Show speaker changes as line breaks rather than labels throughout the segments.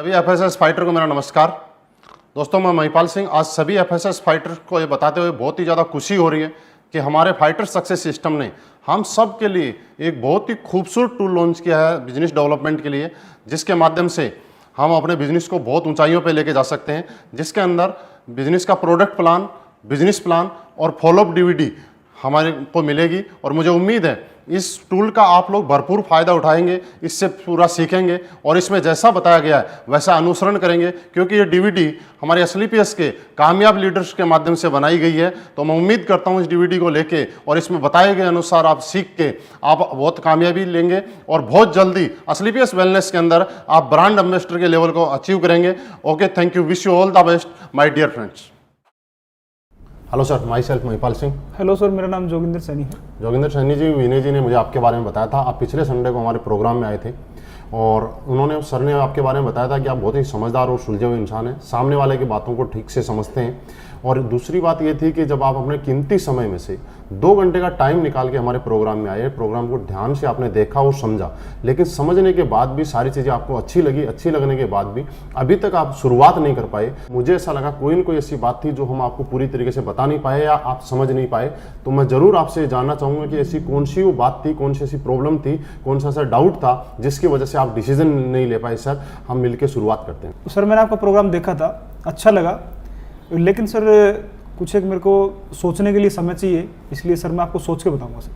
सभी FSS fighter को मेरा नमस्कार। दोस्तों, मैं महिपाल सिंह। आज सभी एफएसएस फाइटर को ये बताते हुए बहुत ही ज़्यादा खुशी हो रही है कि हमारे फाइटर सक्सेस सिस्टम ने हम सब के लिए एक बहुत ही खूबसूरत टूल लॉन्च किया है बिजनेस डेवलपमेंट के लिए, जिसके माध्यम से हम अपने बिजनेस को बहुत ऊंचाइयों पे लेके जा सकते हैं, जिसके अंदर बिजनेस का प्रोडक्ट प्लान, बिजनेस प्लान और फॉलोअप डीवीडी हमारे को मिलेगी। और मुझे उम्मीद है इस टूल का आप लोग भरपूर फ़ायदा उठाएंगे, इससे पूरा सीखेंगे और इसमें जैसा बताया गया है वैसा अनुसरण करेंगे, क्योंकि ये डीवीडी हमारे SLPS के कामयाब लीडर्स के माध्यम से बनाई गई है। तो मैं उम्मीद करता हूँ इस डीवीडी को लेके और इसमें बताए गए अनुसार आप सीख के आप बहुत कामयाबी लेंगे और बहुत जल्दी SLPS वेलनेस के अंदर आप ब्रांड एम्बेसडर के लेवल को अचीव करेंगे। Okay, thank you, wish you all the best my dear friends. Hello sir, myself Mahipal Singh.
Hello sir, मेरा नाम जोगिंदर सैनी है।
जोगिंदर सैनी जी, विनय जी ने मुझे आपके बारे में बताया था। आप पिछले संडे को हमारे प्रोग्राम में आए थे और उन्होंने, सर ने आपके बारे में बताया था कि आप बहुत ही समझदार और सुलझे हुए इंसान हैं, सामने वाले की बातों को ठीक से समझते हैं। और दूसरी बात ये थी कि जब आप अपने कीमती समय में से 2 घंटे का टाइम निकाल के हमारे प्रोग्राम में आए, प्रोग्राम को ध्यान से आपने देखा और समझा, लेकिन समझने के बाद भी सारी चीज़ें आपको अच्छी लगी। अच्छी लगने के बाद भी अभी तक आप शुरुआत नहीं कर पाए। मुझे ऐसा लगा कोई न कोई ऐसी बात थी जो हम आपको पूरी तरीके से बता नहीं पाए या आप समझ नहीं पाए। तो मैं ज़रूर आपसे जानना चाहूँगा कि ऐसी कौन सी वो बात थी, कौन सी ऐसी प्रॉब्लम थी, कौन सा ऐसा डाउट था जिसकी वजह से आप डिसीजन नहीं ले पाए। सर, हम मिलकर शुरुआत करते हैं।
सर, मैंने आपका प्रोग्राम देखा था, अच्छा लगा, लेकिन सर कुछ एक मेरे को सोचने के लिए समय चाहिए, इसलिए सर मैं आपको सोच के बताऊंगा सर।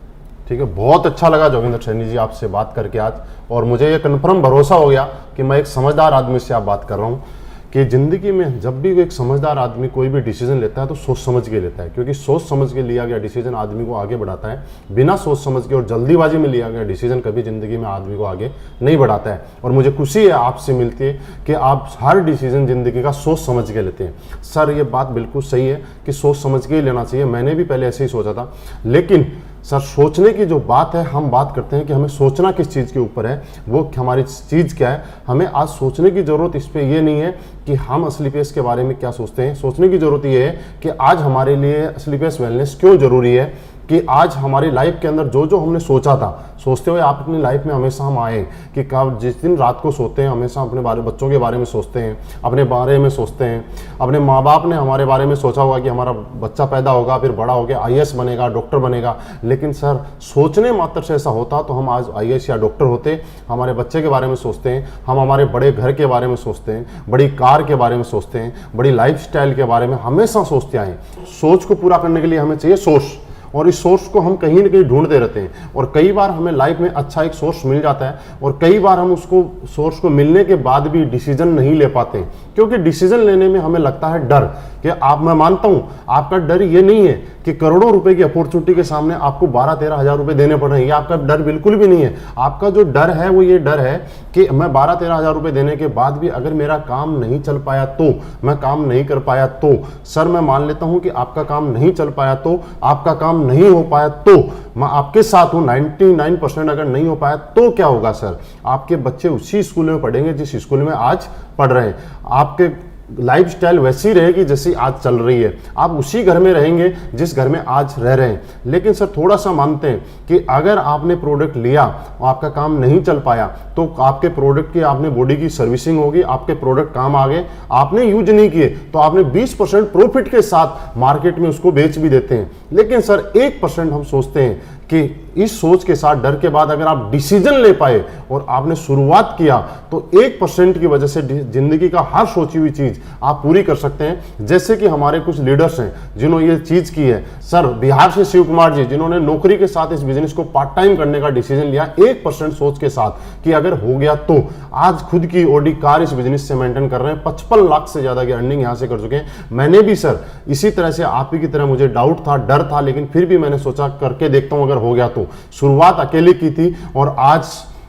ठीक है, बहुत अच्छा लगा जोगिंदर सैनी जी आपसे बात करके आज, और मुझे ये कन्फर्म भरोसा हो गया कि मैं एक समझदार आदमी से आप बात कर रहा हूँ कि ज़िंदगी में जब भी एक समझदार आदमी कोई भी डिसीजन लेता है तो सोच समझ के लेता है, क्योंकि सोच समझ के लिया गया डिसीजन आदमी को आगे बढ़ाता है। बिना सोच समझ के और जल्दीबाजी में लिया गया डिसीजन कभी ज़िंदगी में आदमी को आगे नहीं बढ़ाता है। और मुझे खुशी है आपसे मिलती है कि आप हर डिसीजन ज़िंदगी का सोच समझ के लेते हैं। सर, ये बात बिल्कुल सही है कि सोच समझ के ही लेना चाहिए। मैंने भी पहले ऐसे ही सोचा था, लेकिन सर सोचने की जो बात है, हम बात करते हैं कि हमें सोचना किस चीज़ के ऊपर है, वो हमारी चीज़ क्या है। हमें आज सोचने की ज़रूरत इस पे ये नहीं है कि हम SLPS के बारे में क्या सोचते हैं। सोचने की ज़रूरत ये है कि आज हमारे लिए SLPS वेलनेस क्यों ज़रूरी है, कि आज हमारी लाइफ के अंदर जो जो हमने सोचा था, सोचते हुए आप अपनी लाइफ में हमेशा हम आए कि कब जिस दिन रात को सोते हैं हमेशा अपने बच्चों के बारे में सोचते हैं, अपने बारे में सोचते हैं। अपने माँ बाप ने हमारे बारे में सोचा होगा कि हमारा बच्चा पैदा होगा, फिर बड़ा होकर IAS बनेगा, डॉक्टर बनेगा। लेकिन सर, सोचने मात्र से ऐसा होता तो हम आज IAS या डॉक्टर होते। हमारे बच्चे के बारे में सोचते हैं, हम हमारे बड़े घर के बारे में सोचते हैं, बड़ी कार के बारे में सोचते हैं, बड़ी लाइफस्टाइल के बारे में हमेशा सोचते आए। सोच को पूरा करने के लिए हमें चाहिए सोर्स, और इस सोर्स को हम कहीं ना कहीं ढूंढते रहते हैं। और कई बार हमें लाइफ में अच्छा एक सोर्स मिल जाता है और कई बार हम उसको सोर्स को मिलने के बाद भी डिसीजन नहीं ले पाते, क्योंकि डिसीजन लेने में हमें लगता है डर। कि मैं मानता हूं आपका डर ये नहीं है कि करोड़ों रुपए की अपॉर्चुनिटी के सामने आपको 12-13 हज़ार रुपए देने पड़ रहे हैं, ये आपका डर बिल्कुल भी नहीं है। आपका जो डर है वो ये डर है कि मैं 12-13 हज़ार रुपए देने के बाद भी अगर मेरा काम नहीं चल पाया तो, मैं काम नहीं कर पाया तो। सर, मैं मान लेता हूं कि आपका काम नहीं चल पाया तो, आपका काम नहीं हो पाया तो, मैं आपके साथ हूं। 99% अगर नहीं हो पाया तो क्या होगा सर? आपके बच्चे उसी स्कूल में पढ़ेंगे जिस स्कूल में आज पढ़ रहे हैं। आपके लाइफस्टाइल वैसी रहेगी जैसी आज चल रही है। आप उसी घर में रहेंगे जिस घर में आज रह रहे हैं। लेकिन सर, थोड़ा सा मानते हैं कि अगर आपने प्रोडक्ट लिया और आपका काम नहीं चल पाया तो आपके प्रोडक्ट की आपने बॉडी की सर्विसिंग होगी, आपके प्रोडक्ट काम आ गए, आपने यूज नहीं किए तो आपने 20% प्रॉफिट के साथ मार्केट में उसको बेच भी देते हैं। लेकिन सर 1% हम सोचते हैं कि इस सोच के साथ, डर के बाद अगर आप डिसीजन ले पाए और आपने शुरुआत किया तो 1% की वजह से जिंदगी का हर सोची हुई चीज आप पूरी कर सकते हैं। जैसे कि हमारे कुछ लीडर्स हैं जिन्होंने ये चीज की है। सर, बिहार से शिव कुमार जी, जिन्होंने नौकरी के साथ इस बिजनेस को पार्ट टाइम करने का डिसीजन लिया 1% सोच के साथ कि अगर हो गया तो, आज खुद की ऑडी कार इस बिजनेस से मेंटेन कर रहे हैं। 55 लाख से ज्यादा की अर्निंग यहां से कर चुके हैं। मैंने भी सर इसी तरह से आप ही की तरह मुझे डाउट था, डर था, लेकिन फिर भी मैंने सोचा करके देखता हूं अगर हो गया तो। शुरुआत अकेले की थी और आज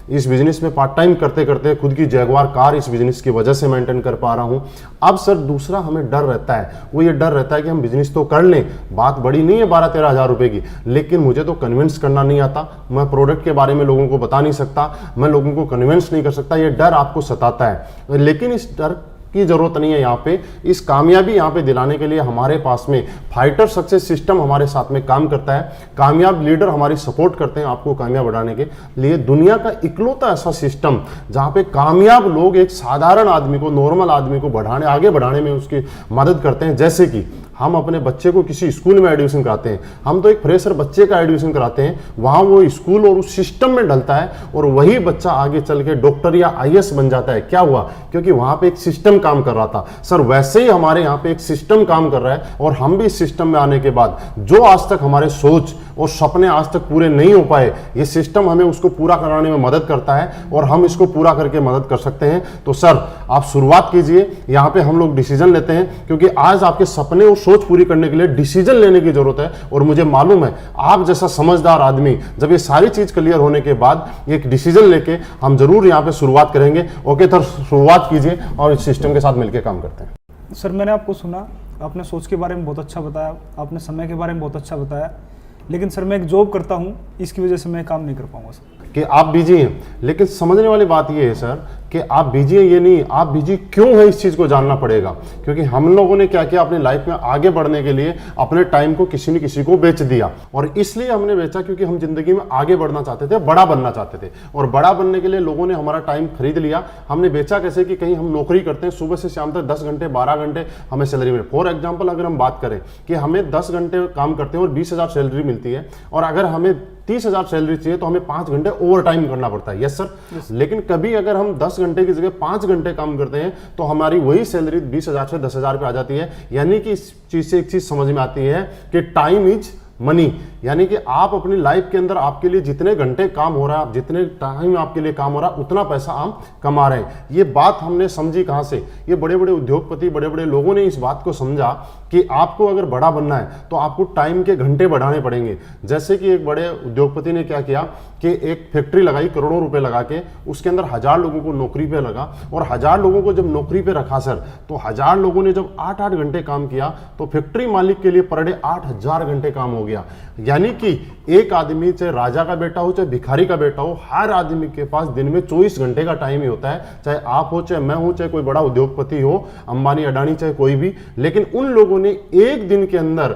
इस बिजनेस में पार्ट टाइम करते करते खुद की जैगवार कार इस बिजनेस की वजह से मेंटेन कर पा रहा हूं। अब सर दूसरा हमें डर रहता है, वो ये डर रहता है कि हम बिजनेस तो कर लें, बात बड़ी नहीं है 12-13 हज़ार रुपए की, लेकिन मुझे तो कन्विंस करना नहीं आता, मैं प्रोडक्ट के बारे में लोगों को बता नहीं सकता, मैं लोगों को कन्विंस नहीं कर सकता। ये डर आपको सताता है। लेकिन इस डर की जरूरत नहीं है। यहाँ पे इस कामयाबी यहाँ पे दिलाने के लिए हमारे पास में फाइटर सक्सेस सिस्टम हमारे साथ में काम करता है। कामयाब लीडर हमारी सपोर्ट करते हैं आपको कामयाब बनाने के लिए। दुनिया का इकलौता ऐसा सिस्टम जहाँ पे कामयाब लोग एक साधारण आदमी को, नॉर्मल आदमी को आगे बढ़ाने में उसकी मदद करते हैं। जैसे कि हम अपने बच्चे को किसी स्कूल में एडमिशन कराते हैं, हम तो एक फ्रेशर बच्चे का एडमिशन कराते हैं, वहाँ वो स्कूल और उस सिस्टम में डलता है और वही बच्चा आगे चल के डॉक्टर या आईएएस बन जाता है। क्या हुआ? क्योंकि वहाँ पे एक सिस्टम काम कर रहा था। सर वैसे ही हमारे यहाँ पे एक सिस्टम काम कर रहा है और हम भी इस सिस्टम में आने के बाद जो आज तक हमारे सोच और सपने आज तक पूरे नहीं हो पाए, ये सिस्टम हमें उसको पूरा कराने में मदद करता है और हम इसको पूरा करके मदद कर सकते हैं। तो सर आप शुरुआत कीजिए। यहाँ पे हम लोग डिसीजन लेते हैं क्योंकि आज आपके सपने और सोच पूरी करने के लिए डिसीजन लेने की जरूरत है। और मुझे मालूम है आप जैसा समझदार आदमी जब ये सारी चीज क्लियर होने के बाद एक डिसीजन लेके हम जरूर यहाँ पे शुरुआत करेंगे। ओके सर, शुरुआत कीजिए और इस सिस्टम के साथ मिलकर काम करते हैं।
सर मैंने आपको सुना, आपने सोच के बारे में बहुत अच्छा बताया, आपने समय के बारे में बहुत अच्छा बताया, लेकिन सर मैं एक जॉब करता हूँ, इसकी वजह से मैं काम नहीं कर पाऊंगा सर।
कि आप बिजी हैं, लेकिन समझने वाली बात ये है सर कि आप बिजी हैं ये नहीं, आप बिजी क्यों है इस चीज को जानना पड़ेगा। क्योंकि हम लोगों ने क्या किया, अपनी लाइफ में आगे बढ़ने के लिए अपने टाइम को किसी न किसी को बेच दिया। और इसलिए हमने बेचा क्योंकि हम जिंदगी में आगे बढ़ना चाहते थे, बड़ा बनना चाहते थे। और बड़ा बनने के लिए लोगों ने हमारा टाइम खरीद लिया। हमने बेचा कैसे कि कहीं हम नौकरी करते हैं, सुबह से शाम तक 10 घंटे 12 घंटे हमें सैलरी मिले। फॉर एग्जाम्पल अगर हम बात करें कि हमें 10 घंटे काम करते हैं और 20,000 सैलरी मिलती है, और अगर हमें 30,000 सैलरी चाहिए तो हमें 5 घंटे ओवर टाइम करना पड़ता है। Yes sir. लेकिन कभी अगर हम 10 घंटे की जगह 5 घंटे काम करते हैं तो हमारी वही सैलरी 20,000 से 10,000 पे आ जाती है। यानी कि इस चीज से एक चीज समझ में आती है कि टाइम इज मनी। यानी कि आप अपनी लाइफ के अंदर आपके लिए जितने घंटे काम हो रहा है, जितने टाइम आपके लिए काम हो रहा है, उतना पैसा आप कमा रहे हैं। ये बात हमने समझी कहां से? ये बड़े बड़े उद्योगपति, बड़े बड़े लोगों ने इस बात को समझा कि आपको अगर बड़ा बनना है तो आपको टाइम के घंटे बढ़ाने पड़ेंगे। जैसे कि एक बड़े उद्योगपति ने क्या किया कि एक फैक्ट्री लगाई करोड़ों रुपए लगा के, उसके अंदर 1000 लोगों को नौकरी पे लगा, और 1000 लोगों को जब नौकरी पे रखा सर, तो 1000 लोगों ने जब 8-8 घंटे काम किया तो फैक्ट्री मालिक के लिए पर डे 8000 घंटे काम हो गया। यानी कि एक आदमी, चाहे राजा का बेटा हो चाहे भिखारी का बेटा हो, हर आदमी के पास दिन में 24 घंटे का टाइम ही होता है। चाहे आप हो, चाहे मैं हूं, चाहे कोई बड़ा उद्योगपति हो, अंबानी अडानी, चाहे कोई भी। लेकिन उन लोगों ने एक दिन के अंदर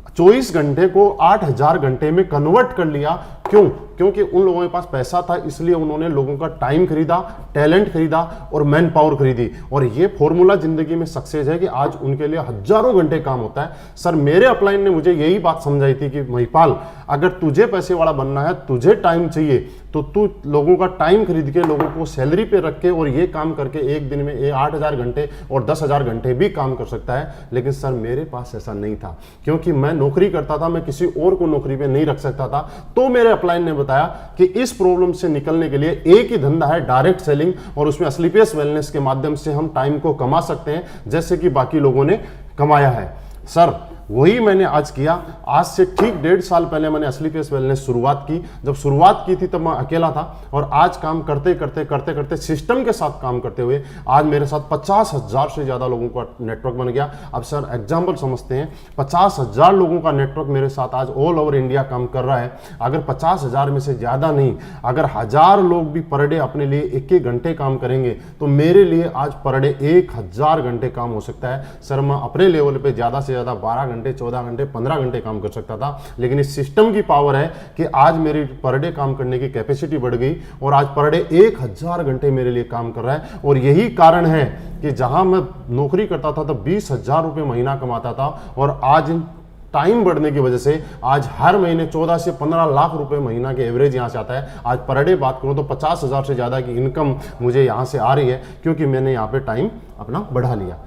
24 घंटे को 8000 घंटे में कन्वर्ट कर लिया। क्यों? क्योंकि उन लोगों के पास पैसा था, इसलिए उन्होंने लोगों का टाइम खरीदा, टैलेंट खरीदा और मैन पावर खरीदी। और ये फॉर्मूला जिंदगी में सक्सेस है कि आज उनके लिए हजारों घंटे काम होता है। सर मेरे अपलाइन ने मुझे यही बात समझाई थी कि महिपाल, अगर तुझे पैसे वाला बनना है, तुझे टाइम चाहिए, तो तू लोगों का टाइम खरीद के, लोगों को सैलरी पे रख के और ये काम करके एक दिन में 8000 घंटे और 10,000 घंटे भी काम कर सकता है। लेकिन सर मेरे पास ऐसा नहीं था, क्योंकि मैं नौकरी करता था, मैं किसी और को नौकरी पे नहीं रख सकता था। तो मेरे अपलाइन ने बताया कि इस प्रॉब्लम से निकलने के लिए एक ही धंधा है, डायरेक्ट सेलिंग, और उसमें असलीपियस वेलनेस के माध्यम से हम टाइम को कमा सकते हैं जैसे कि बाकी लोगों ने कमाया है। सर वही मैंने आज किया। आज से ठीक 1.5 साल पहले मैंने असलीपियस वेलनेस शुरुआत की। जब शुरुआत की थी तब मैं अकेला था, और आज काम करते करते करते करते सिस्टम के साथ काम करते हुए आज मेरे साथ 50,000 से ज़्यादा लोगों का नेटवर्क बन गया। अब सर एग्जाम्पल समझते हैं, 50,000 लोगों का नेटवर्क मेरे साथ आज ऑल ओवर इंडिया काम कर रहा है। अगर 50,000 में से ज़्यादा नहीं, अगर 1000 लोग भी पर डे अपने लिए 1-1 घंटे काम करेंगे तो मेरे लिए आज पर डे 1000 घंटे काम हो सकता है। सर मैं अपने लेवल पर ज़्यादा से ज़्यादा 12 घंटे, 14 घंटे, 15 घंटे काम कर सकता था। लेकिन इस सिस्टम की पावर है कि आज मेरी पर डे काम करने की कैपेसिटी बढ़ गई और आज पर डे 1000 घंटे मेरे लिए काम कर रहा है। और यही कारण है कि जहां मैं नौकरी करता था तो 20,000 रुपये महीना कमाता था, और आज टाइम बढ़ने की वजह से आज हर महीने 14 से 15 लाख रुपए महीना के एवरेज यहाँ से आता है। आज पर डे बात करूँ तो 50,000 से ज़्यादा की इनकम मुझे यहाँ से आ रही है, क्योंकि मैंने यहाँ पे टाइम अपना बढ़ा लिया।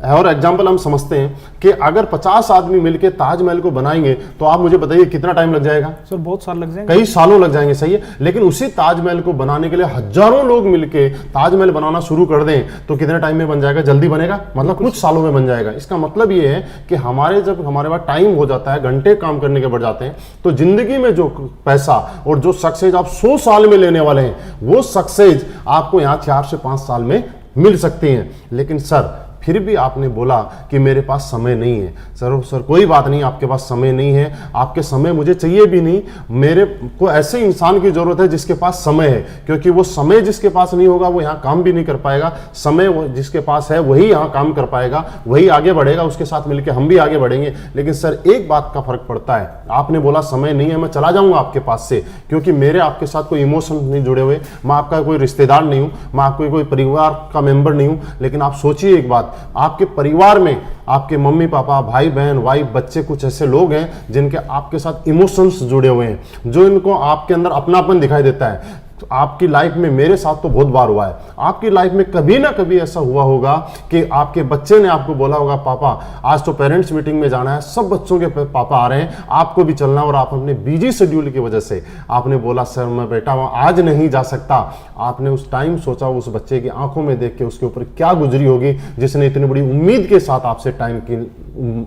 और एग्जाम्पल हम समझते हैं कि अगर 50 आदमी मिलकर ताजमहल को बनाएंगे तो आप मुझे बताइए कितना टाइम लग जाएगा?
सर बहुत साल लग जाएंगे,
कई सालों लग जाएंगे, सही है। लेकिन उसी ताजमहल को बनाने के लिए हजारों लोग मिलकर ताजमहल बनाना शुरू कर दें तो कितने टाइम में बन जाएगा? जल्दी बनेगा, मतलब कुछ सालों में बन जाएगा। इसका मतलब ये है कि जब हमारे पास टाइम हो जाता है, घंटे काम करने के बढ़ जाते हैं, तो जिंदगी में जो पैसा और जो सक्सेस आप 100 साल में लेने वाले हैं, वो सक्सेस आपको यहाँ 4 से 5 साल में मिल सकती हैं। लेकिन सर फिर भी आपने बोला कि मेरे पास समय नहीं है। सर कोई बात नहीं, आपके पास समय नहीं है, आपके समय मुझे चाहिए भी नहीं, मेरे को ऐसे इंसान की जरूरत है जिसके पास समय है, क्योंकि वो समय जिसके पास नहीं होगा वो यहाँ काम भी नहीं कर पाएगा, समय जिसके पास है वही यहाँ काम कर पाएगा, वही आगे बढ़ेगा, उसके साथ मिलकर हम भी आगे बढ़ेंगे। लेकिन सर एक बात का फर्क पड़ता है, आपने बोला समय नहीं है, मैं चला जाऊंगा आपके पास से, क्योंकि मेरे आपके साथ कोई इमोशन नहीं जुड़े हुए, मैं आपका कोई रिश्तेदार नहीं हूं, मैं आपको कोई परिवार का मेंबर नहीं हूं। लेकिन आप सोचिए एक बात, आपके परिवार में आपके मम्मी पापा, भाई बहन, वाइफ, बच्चे, कुछ ऐसे लोग हैं जिनके आपके साथ इमोशंस जुड़े हुए हैं, जो इनको आपके अंदर अपनापन दिखाई देता है। तो आपकी लाइफ में, मेरे साथ तो बहुत बार हुआ है, आपकी लाइफ में कभी ना कभी ऐसा हुआ होगा कि आपके बच्चे ने आपको बोला होगा, पापा आज तो पेरेंट्स मीटिंग में जाना है, सब बच्चों के पापा आ रहे हैं, आपको भी चलना, और आप अपने बिजी शेड्यूल की वजह से आपने बोला सर मैं बेटा आज नहीं जा सकता। आपने उस टाइम सोचा उस बच्चे की आंखों में देख के उसके ऊपर क्या गुजरी होगी जिसने इतनी बड़ी उम्मीद के साथ आपसे टाइम की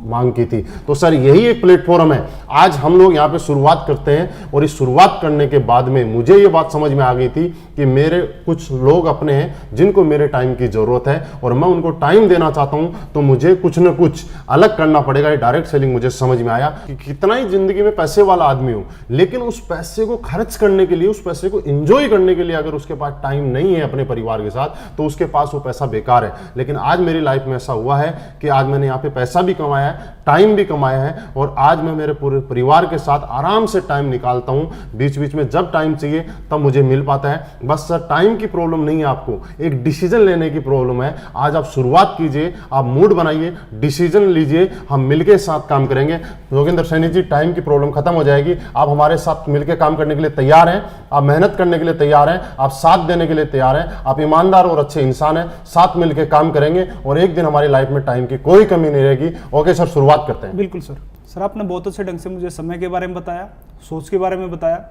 मांग की थी। तो सर यही एक प्लेटफॉर्म है, आज हम लोग यहाँ पे शुरुआत करते हैं, और इस शुरुआत करने के बाद में मुझे ये बात समझ में आ गई थी कि मेरे कुछ लोग अपने हैं जिनको मेरे टाइम की जरूरत है, और मैं उनको टाइम देना चाहता हूं, तो मुझे कुछ न कुछ अलग करना पड़ेगा। ये डायरेक्ट सेलिंग मुझे समझ में आया कि कितना ही जिंदगी में पैसे वाला आदमी हो, लेकिन उस पैसे को खर्च करने के लिए, उस पैसे को एंजॉय करने के लिए अगर उसके पास टाइम नहीं है अपने परिवार के साथ, तो उसके पास वो पैसा बेकार है। लेकिन आज मेरी लाइफ में ऐसा हुआ है कि आज मैंने यहाँ पे पैसा भी कमाया है, टाइम भी कमाया है, और आज मैं मेरे पूरे परिवार के साथ आराम से टाइम निकालता हूं। बीच बीच में जब टाइम चाहिए तब मुझे मिल पाता है। बस सर टाइम की प्रॉब्लम नहीं है, आपको एक डिसीजन लेने की प्रॉब्लम है। आज आप शुरुआत कीजिए, आप मूड बनाइए, डिसीजन लीजिए, हम मिलके साथ काम करेंगे। योगेंद्र सैनी जी, टाइम की प्रॉब्लम खत्म हो जाएगी। आप हमारे साथ मिलके काम करने के लिए तैयार हैं, आप मेहनत करने के लिए तैयार हैं, आप साथ देने के लिए तैयार हैं, आप ईमानदार और अच्छे इंसान हैं, साथ मिलके काम करेंगे और एक दिन हमारी लाइफ में टाइम की कोई कमी नहीं रहेगी। ओके सर, शुरुआत करते हैं।
बिल्कुल सर आपने बहुत अच्छे ढंग से मुझे समय के बारे में बताया, सोच के बारे में बताया।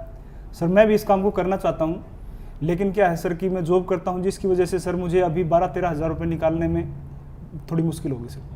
सर मैं भी इस काम को करना चाहता हूँ, लेकिन क्या है सर कि मैं जॉब करता हूँ, जिसकी वजह से सर मुझे अभी 12-13 हज़ार रुपये निकालने में थोड़ी मुश्किल होगी सर।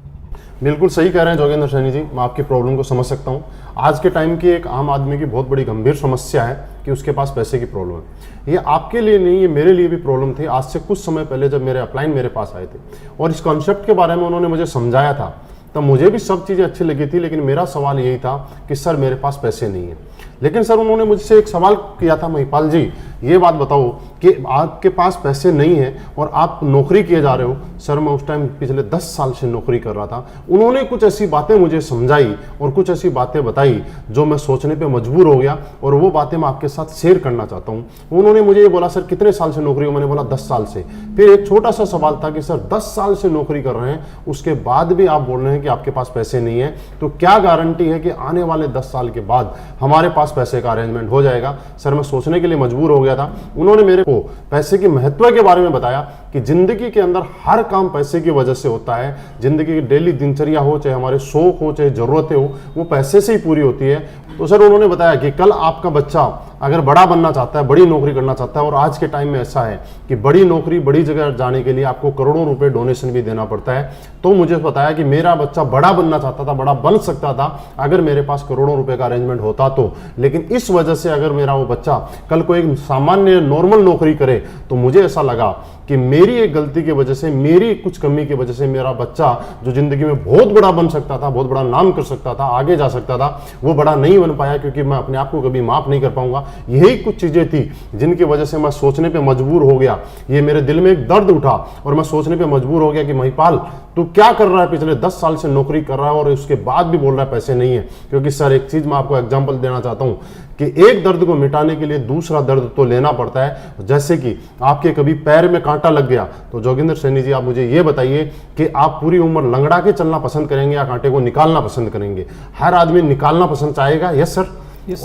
बिल्कुल सही कह रहे हैं जोगेंद्र सैनी जी, मैं आपकी प्रॉब्लम को समझ सकता हूँ। आज के टाइम की एक आम आदमी की बहुत बड़ी गंभीर समस्या है कि उसके पास पैसे की प्रॉब्लम है। ये आपके लिए नहीं, ये मेरे लिए भी प्रॉब्लम थी। आज से कुछ समय पहले जब मेरे अपलाइन मेरे पास आए थे और इस कॉन्सेप्ट के बारे में उन्होंने मुझे समझाया था, तब मुझे भी सब चीज़ें अच्छी लगी थी, लेकिन मेरा सवाल यही था कि सर मेरे पास पैसे नहीं है। लेकिन सर उन्होंने मुझसे एक सवाल किया था, महिपाल जी ये बात बताओ कि आपके पास पैसे नहीं है और आप नौकरी किए जा रहे हो। सर मैं उस टाइम पिछले 10 साल से नौकरी कर रहा था। उन्होंने कुछ ऐसी बातें मुझे समझाई और कुछ ऐसी बातें बताई जो मैं सोचने पे मजबूर हो गया, और वो बातें मैं आपके साथ शेयर करना चाहता हूँ। उन्होंने मुझे ये बोला, सर कितने साल से नौकरी हो? मैंने बोला 10 साल से। फिर एक छोटा सा सवाल था कि सर 10 साल से नौकरी कर रहे हैं, उसके बाद भी आप बोल रहे हैं कि आपके पास पैसे नहीं है, तो क्या गारंटी है कि आने वाले 10 साल के बाद हमारे पास पैसे का अरेंजमेंट हो जाएगा? सर मैं सोचने के लिए मजबूर हो गया था। उन्होंने मेरे को पैसे के महत्व के बारे में बताया कि जिंदगी के अंदर हर काम पैसे की वजह से होता है। जिंदगी की डेली दिनचर्या हो, चाहे हमारे शौक हो, चाहे जरूरतें हो, वो पैसे से ही पूरी होती है। तो सर उन्होंने बताया कि कल आपका बच्चा अगर बड़ा बनना चाहता है, बड़ी नौकरी करना चाहता है, और आज के टाइम में ऐसा है कि बड़ी नौकरी, बड़ी जगह जाने के लिए आपको करोड़ों रुपए डोनेशन भी देना पड़ता है। तो मुझे बताया कि मेरा बच्चा बड़ा बनना चाहता था, बड़ा बन सकता था अगर मेरे पास करोड़ों रुपए का अरेंजमेंट होता तो। लेकिन इस वजह से अगर मेरा वो बच्चा कल को एक सामान्य नॉर्मल नौकरी करे, तो मुझे ऐसा लगा कि मेरी एक गलती की वजह से, मेरी कुछ कमी की वजह से मेरा बच्चा जो जिंदगी में बहुत बड़ा बन सकता था, बहुत बड़ा नाम कर सकता था, आगे जा सकता था, वो बड़ा नहीं बन पाया, क्योंकि मैं अपने आप को कभी माफ नहीं कर पाऊंगा। यही कुछ चीजें थी जिनकी वजह से मैं सोचने पे मजबूर हो गया। ये मेरे दिल में एक दर्द उठा और मैं सोचने पे मजबूर हो गया कि महिपाल तू क्या कर रहा है? पिछले 10 साल से नौकरी कर रहा है और उसके बाद भी बोल रहा है पैसे नहीं है। क्योंकि सर एक चीज मैं आपको एग्जांपल देना चाहता हूं कि एक दर्द को मिटाने के लिए दूसरा दर्द तो लेना पड़ता है। जैसे कि आपके कभी पैर में कांटा लग गया, तो जोगिंदर सैनी जी आप मुझे ये बताइए कि आप पूरी उम्र लंगड़ा के चलना पसंद करेंगे या कांटे को निकालना पसंद करेंगे? हर आदमी निकालना पसंद चाहेगा। यस सर,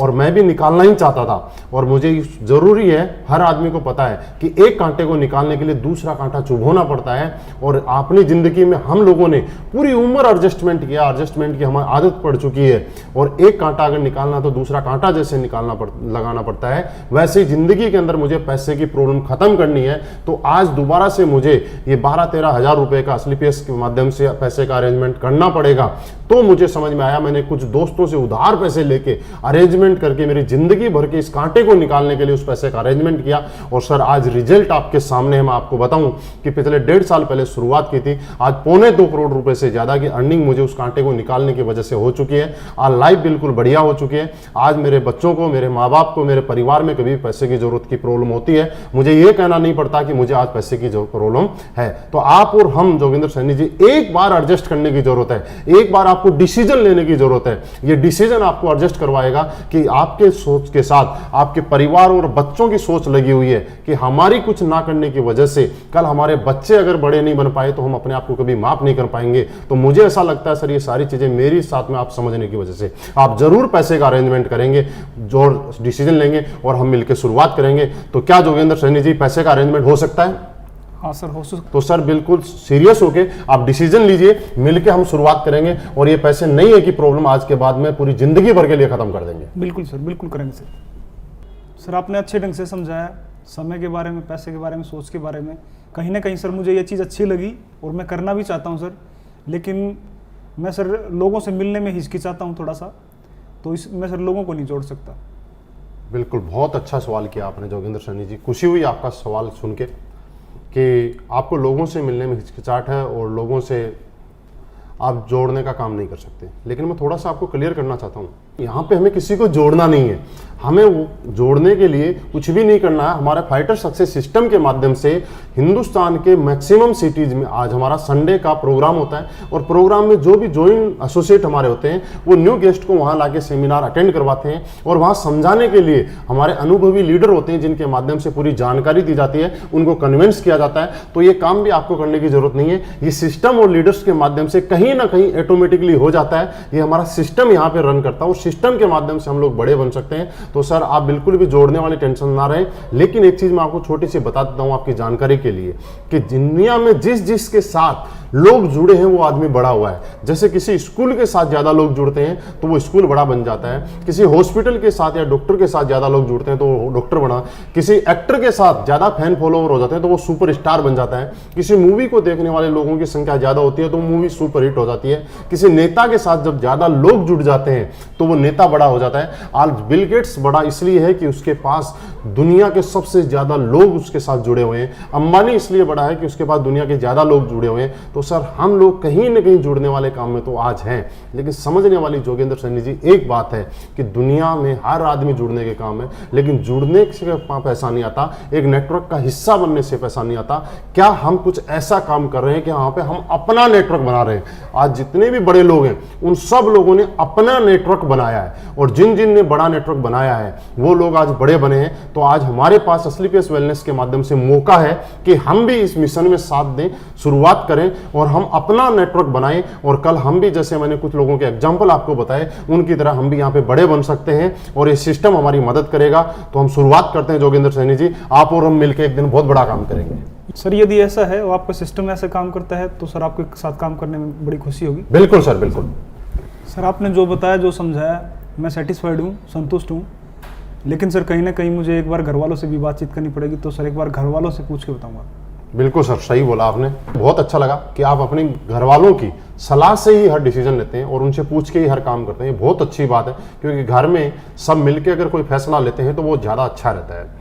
और मैं भी निकालना ही चाहता था। और मुझे जरूरी है, हर आदमी को पता है कि एक कांटे को निकालने के लिए दूसरा कांटा चुभोना पड़ता है। और अपनी जिंदगी में हम लोगों ने पूरी उम्र एडजस्टमेंट किया, एडजस्टमेंट की हमारी आदत पड़ चुकी है। और एक कांटा अगर निकालना तो दूसरा कांटा जैसे लगाना पड़ता है, वैसे ही जिंदगी के अंदर मुझे पैसे की प्रॉब्लम खत्म करनी है। तो आज दोबारा से मुझे ये 12-13 हज़ार रुपए का स्लीपियस के माध्यम से पैसे का अरेंजमेंट करना पड़ेगा। तो मुझे समझ में आया, मैंने कुछ दोस्तों से उधार पैसे लेके अरेंज अरेंजमेंट करके मेरी जिंदगी भर के इस कांटे को निकालने के लिए उस पैसे का अरेंजमेंट किया। और सर आज रिजल्ट आपके सामने है। मैं आपको बताऊं कि पिछले 1.5 साल पहले शुरुआत की थी, आज 2.25 करोड़ रुपए से ज्यादा की अर्निंग मुझे उस कांटे को निकालने की वजह से हो चुकी है। आज लाइफ बिल्कुल बढ़िया हो चुकी है। आज मेरे बच्चों को, मेरे माँ बाप को, मेरे परिवार में कभी पैसे की जरूरत की प्रॉब्लम होती है, मुझे ये कहना नहीं पड़ता कि मुझे आज पैसे की जो प्रॉब्लम है। तो आप और हम जोगिंदर सैनी जी, एक बार एडजस्ट करने की जरूरत है, एक बार आपको डिसीजन लेने की जरूरत है। ये डिसीजन आपको एडजस्ट करवाएगा कि आपके सोच के साथ आपके परिवार और बच्चों की सोच लगी हुई है कि हमारी कुछ ना करने की वजह से कल हमारे बच्चे अगर बड़े नहीं बन पाए तो हम अपने आप को कभी माफ नहीं कर पाएंगे। तो मुझे ऐसा लगता है सर, ये सारी चीजें मेरी साथ में आप समझने की वजह से आप जरूर पैसे का अरेंजमेंट करेंगे, जो डिसीजन लेंगे और हम मिलकर शुरुआत करेंगे। तो क्या जोगिंदर सैनी जी पैसे का अरेंजमेंट हो सकता है?
हाँ सर, हो सकता।
तो सर बिल्कुल सीरियस होके आप डिसीजन लीजिए, मिलके हम शुरुआत करेंगे। और ये पैसे नहीं है कि प्रॉब्लम आज के बाद में पूरी जिंदगी भर के लिए खत्म कर देंगे।
बिल्कुल सर, बिल्कुल करेंगे सर। सर आपने अच्छे ढंग से समझाया, समय के बारे में, पैसे के बारे में, सोच के बारे में। कहीं ना कहीं सर मुझे ये चीज़ अच्छी लगी और मैं करना भी चाहता हूँ सर। लेकिन मैं सर लोगों से मिलने में हिचकिचाता हूँ थोड़ा सा, तो मैं सर लोगों को नहीं जोड़ सकता।
बिल्कुल, बहुत अच्छा सवाल किया आपने जोगिंदर सैनी जी। खुशी हुई आपका सवाल सुन के कि आपको लोगों से मिलने में हिचकिचाहट है और लोगों से आप जोड़ने का काम नहीं कर सकते। लेकिन मैं थोड़ा सा आपको क्लियर करना चाहता हूँ, यहाँ पे हमें किसी को जोड़ना नहीं है, हमें वो जोड़ने के लिए कुछ भी नहीं करना है। हमारे फाइटर सक्सेस सिस्टम के माध्यम से हिंदुस्तान के मैक्सिमम सिटीज में आज हमारा संडे का प्रोग्राम होता है और प्रोग्राम में जो भी ज्वाइन एसोसिएट हमारे होते हैं वो न्यू गेस्ट को वहाँ लाके सेमिनार अटेंड करवाते हैं और वहाँ समझाने के लिए हमारे अनुभवी लीडर होते हैं जिनके माध्यम से पूरी जानकारी दी जाती है, उनको कन्विंस किया जाता है। तो ये काम भी आपको करने की जरूरत नहीं है, ये सिस्टम और लीडर्स के माध्यम से कहीं ना कहीं ऑटोमेटिकली हो जाता है। ये हमारा सिस्टम यहाँ पे रन करता है और सिस्टम के माध्यम से हम लोग बड़े बन सकते हैं। तो सर आप बिल्कुल भी जोड़ने वाली टेंशन ना रहे। लेकिन एक चीज मैं आपको छोटी सी बता देता हूं आपकी जानकारी के लिए कि दुनिया में जिस के साथ लोग जुड़े हैं वो आदमी बड़ा हुआ है। जैसे किसी स्कूल के साथ ज्यादा लोग जुड़ते हैं तो वो स्कूल बड़ा बन जाता है, किसी हॉस्पिटल के साथ या डॉक्टर के साथ ज्यादा लोग जुड़ते हैं तो वो डॉक्टर बना, किसी एक्टर के साथ ज्यादा फैन फॉलोवर हो जाते हैं तो वो सुपर स्टार बन जाता है, किसी मूवी को देखने वाले लोगों की संख्या ज्यादा होती है तो मूवी सुपर हिट हो जाती है, किसी नेता के साथ जब ज्यादा लोग जुड़ जाते हैं तो वो नेता बड़ा हो जाता है। आज बिल गेट्स बड़ा इसलिए है कि उसके पास दुनिया के सबसे ज्यादा लोग उसके साथ जुड़े हुए हैं। अंबानी इसलिए बड़ा है कि उसके पास दुनिया के ज्यादा लोग जुड़े हुए हैं। तो सर हम लोग कहीं ना कहीं जुड़ने वाले काम में तो आज हैं, लेकिन समझने वाली जोगिंदर सैनी जी एक बात है कि दुनिया में हर आदमी जुड़ने के काम है, लेकिन जुड़ने से पैसा नहीं आता, एक नेटवर्क का हिस्सा बनने से पैसा नहीं आता। क्या हम कुछ ऐसा काम कर रहे हैं कि वहां पे हम अपना नेटवर्क बना रहे हैं? आज जितने भी बड़े लोग हैं उन सब लोगों ने अपना नेटवर्क बनाया है और जिन जिन ने बड़ा नेटवर्क बनाया है वो लोग आज बड़े बने हैं। तो आज हमारे पास असली पेस वेलनेस के माध्यम से मौका है कि हम भी इस मिशन में साथ दें, शुरुआत करें और हम अपना नेटवर्क बनाएं और कल हम भी, जैसे मैंने कुछ लोगों के एग्जांपल आपको बताए, उनकी तरह हम भी यहाँ पे बड़े बन सकते हैं और ये सिस्टम हमारी मदद करेगा। तो हम शुरुआत करते हैं जोगिंदर सैनी जी, आप और हम मिलकर एक दिन बहुत बड़ा काम करेंगे।
सर यदि ऐसा है और आपका सिस्टम ऐसा काम करता है तो सर आपके साथ काम करने में बड़ी खुशी होगी।
बिल्कुल सर, बिल्कुल
सर। आपने जो बताया, जो समझाया, मैं सेटिस्फाइड हूँ, संतुष्ट हूँ। लेकिन सर कहीं ना कहीं मुझे एक बार घर वालों से भी बातचीत करनी पड़ेगी, तो सर एक बार घर वालों से पूछ के बताऊंगा।
बिल्कुल सर, सही बोला आपने। बहुत अच्छा लगा कि आप अपने घर वालों की सलाह से ही हर डिसीजन लेते हैं और उनसे पूछ के ही हर काम करते हैं। बहुत अच्छी बात है, क्योंकि घर में सब मिलके अगर कोई फैसला लेते हैं तो वो ज़्यादा अच्छा रहता है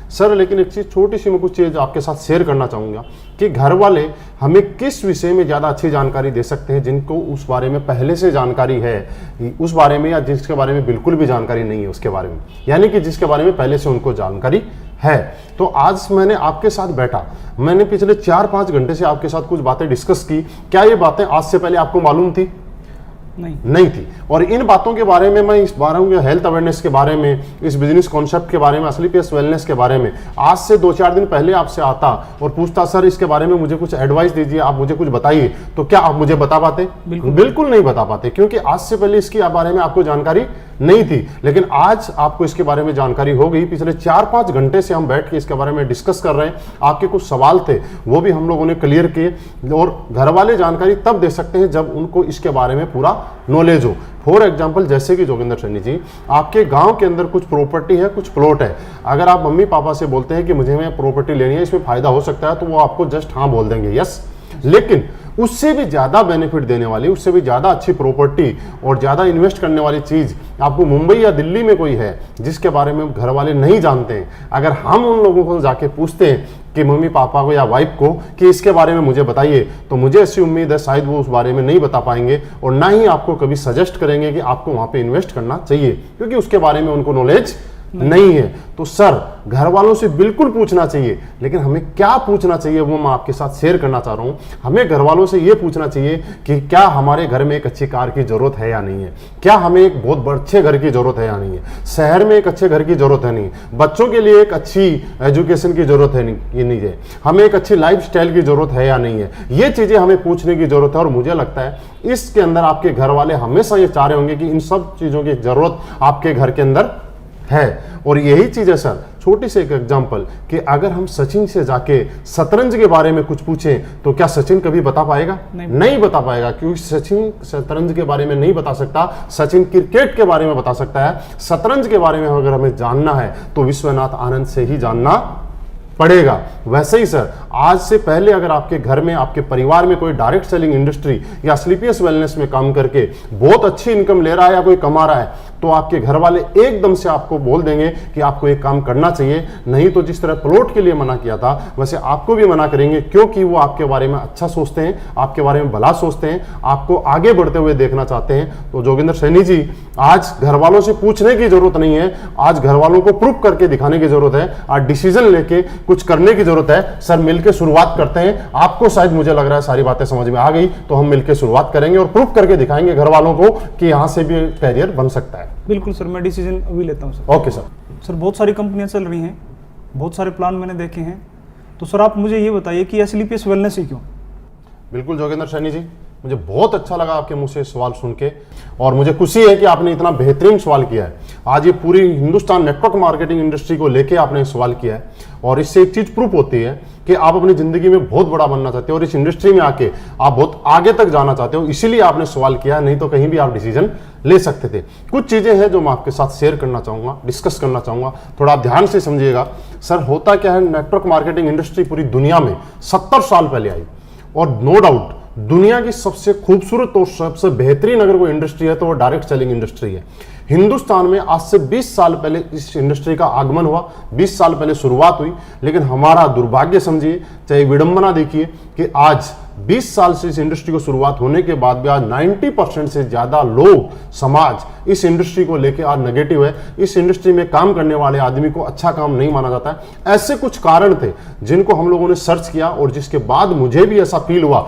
सर। लेकिन एक चीज़ छोटी सी मैं कुछ चीज़ आपके साथ शेयर करना चाहूँगा कि घर वाले हमें किस विषय में ज़्यादा अच्छी जानकारी दे सकते हैं, जिनको उस बारे में पहले से जानकारी है उस बारे में, या जिसके बारे में बिल्कुल भी जानकारी नहीं है उसके बारे में, यानी कि जिसके बारे में पहले से उनको जानकारी है। तो आज मैंने आपके साथ बैठा, मैंने पिछले 4-5 घंटे से आपके साथ कुछ बातें डिस्कस की। क्या ये बातें आज से पहले आपको मालूम थी? नहीं थी। और इन बातों के बारे में, मैं इस बारे में हेल्थ अवेयरनेस के बारे में, इस बिजनेस कॉन्सेप्ट के बारे में, असली पेस वेलनेस के बारे में आज से 2-4 दिन पहले आपसे आता और पूछता सर इसके बारे में मुझे कुछ एडवाइस दीजिए, आप मुझे कुछ बताइए, तो क्या आप मुझे बता पाते? बिल्कुल नहीं बता पाते, क्योंकि आज से पहले इसके बारे में आपको जानकारी नहीं थी। लेकिन आज आपको इसके बारे में जानकारी हो गई। पिछले 4-5 घंटे से हम बैठ के इसके बारे में डिस्कस कर रहे हैं। आपके कुछ सवाल थे वो भी हम लोगों ने क्लियर किए। और घर वाले जानकारी तब दे सकते हैं जब उनको इसके बारे में पूरा नॉलेज हो। फॉर एग्जाम्पल, जैसे कि जोगिंदर सैनी जी, आपके गांव के अंदर कुछ प्रॉपर्टी है, कुछ प्लॉट है। अगर आप मम्मी पापा से बोलते हैं कि मुझे प्रॉपर्टी लेनी है, इसमें फायदा हो सकता है, तो वो आपको जस्ट हाँ बोल देंगे, यस। लेकिन उससे भी ज़्यादा बेनिफिट देने वाली, उससे भी ज़्यादा अच्छी प्रॉपर्टी और ज़्यादा इन्वेस्ट करने वाली चीज़ आपको मुंबई या दिल्ली में कोई है जिसके बारे में घर वाले नहीं जानते हैं, अगर हम उन लोगों को जाके पूछते हैं कि मम्मी पापा को या वाइफ को कि इसके बारे में मुझे बताइए, तो मुझे ऐसी उम्मीद है शायद वो उस बारे में नहीं बता पाएंगे और ना ही आपको कभी सजेस्ट करेंगे कि आपको वहाँ पे इन्वेस्ट करना चाहिए, क्योंकि उसके बारे में उनको नॉलेज नहीं है। तो सर घर वालों से बिल्कुल पूछना चाहिए, लेकिन हमें क्या पूछना चाहिए वो मैं आपके साथ शेयर करना चाह रहा हूं। हमें घर वालों से ये पूछना चाहिए कि क्या हमारे घर में एक अच्छी कार की जरूरत है या नहीं है, क्या हमें एक बहुत अच्छे घर की जरूरत है या नहीं है, शहर में एक अच्छे घर की जरूरत है नहीं, बच्चों के लिए एक अच्छी एजुकेशन की जरूरत है नहीं है, हमें एक अच्छी लाइफ स्टाइल की जरूरत है या नहीं है। ये चीजें हमें पूछने की जरूरत है और मुझे लगता है इसके अंदर आपके घर वाले हमेशा ये चाह रहे होंगे कि इन सब चीजों की जरूरत आपके घर के अंदर है। और यही चीज है सर, छोटी सी एक एग्जांपल कि अगर हम सचिन से जाके शतरंज के बारे में कुछ पूछें तो क्या सचिन कभी बता पाएगा? नहीं बता पाएगा, क्योंकि सचिन शतरंज के बारे में नहीं बता सकता, सचिन क्रिकेट के बारे में बता सकता है। शतरंज के बारे में अगर हमें जानना है तो विश्वनाथ आनंद से ही जानना पड़ेगा। वैसे ही सर, आज से पहले अगर आपके घर में, आपके परिवार में कोई डायरेक्ट सेलिंग इंडस्ट्री या स्लीपियस वेलनेस में काम करके बहुत अच्छी इनकम ले रहा है या कोई कमा रहा है, तो आपके घर वाले एकदम से आपको बोल देंगे कि आपको एक काम करना चाहिए। नहीं तो जिस तरह प्लॉट के लिए मना किया था वैसे आपको भी मना करेंगे, क्योंकि वो आपके बारे में अच्छा सोचते हैं, आपके बारे में भला सोचते हैं, आपको आगे बढ़ते हुए देखना चाहते हैं। तो जोगिंदर सैनी जी, आज घर वालों से पूछने की जरूरत नहीं है, आज घर वालों को प्रूफ करके दिखाने की जरूरत है, आज डिसीजन लेके कुछ करने की जरूरत है। सर मिलकर शुरुआत करते हैं। आपको शायद मुझे लग रहा है सारी बातें समझ में आ गई, तो हम मिलकर शुरुआत करेंगे और प्रूफ करके दिखाएंगे घर वालों को कि यहां से भी कैरियर बन सकता है।
बिल्कुल सर, मैं डिसीजन अभी लेता हूँ सर।
Okay sir.
सर बहुत सारी कंपनियां चल रही हैं, बहुत सारे प्लान मैंने देखे हैं, तो सर आप मुझे ये बताइए कि स्लीपियस वेलनेस ही क्यों?
बिल्कुल जोगिंदर सैनी जी, मुझे बहुत अच्छा लगा आपके मुंह से सवाल सुन के, और मुझे खुशी है कि आपने इतना बेहतरीन सवाल किया है। आज ये पूरी हिंदुस्तान नेटवर्क मार्केटिंग इंडस्ट्री को लेके आपने सवाल किया है, और इससे एक चीज प्रूफ होती है कि आप अपनी जिंदगी में बहुत बड़ा बनना चाहते हो और इस इंडस्ट्री में आके आप बहुत आगे तक जाना चाहते हो, इसीलिए आपने सवाल किया, नहीं तो कहीं भी आप डिसीजन ले सकते थे। कुछ चीजें हैं जो मैं आपके साथ शेयर करना चाहूंगा, डिस्कस करना चाहूंगा, थोड़ा आप ध्यान से समझिएगा। सर होता क्या है, नेटवर्क मार्केटिंग इंडस्ट्री पूरी दुनिया में 70 साल पहले आई, और नो डाउट दुनिया की सबसे खूबसूरत और सबसे बेहतरीन अगर कोई इंडस्ट्री है तो वो डायरेक्ट सेलिंग इंडस्ट्री है। हिंदुस्तान में आज से 20 साल पहले इस इंडस्ट्री का आगमन हुआ, 20 साल पहले शुरुआत हुई, लेकिन हमारा दुर्भाग्य समझिए, चाहे विडंबना देखिए कि आज 20 साल से इस इंडस्ट्री को शुरुआत होने के बाद भी आज 90% से ज्यादा लोग, समाज इस इंडस्ट्री को लेकर आज नेगेटिव है। इस इंडस्ट्री में काम करने वाले आदमी को अच्छा काम नहीं माना जाता है। ऐसे कुछ कारण थे जिनको हम लोगों ने सर्च किया और जिसके बाद मुझे भी ऐसा फील हुआ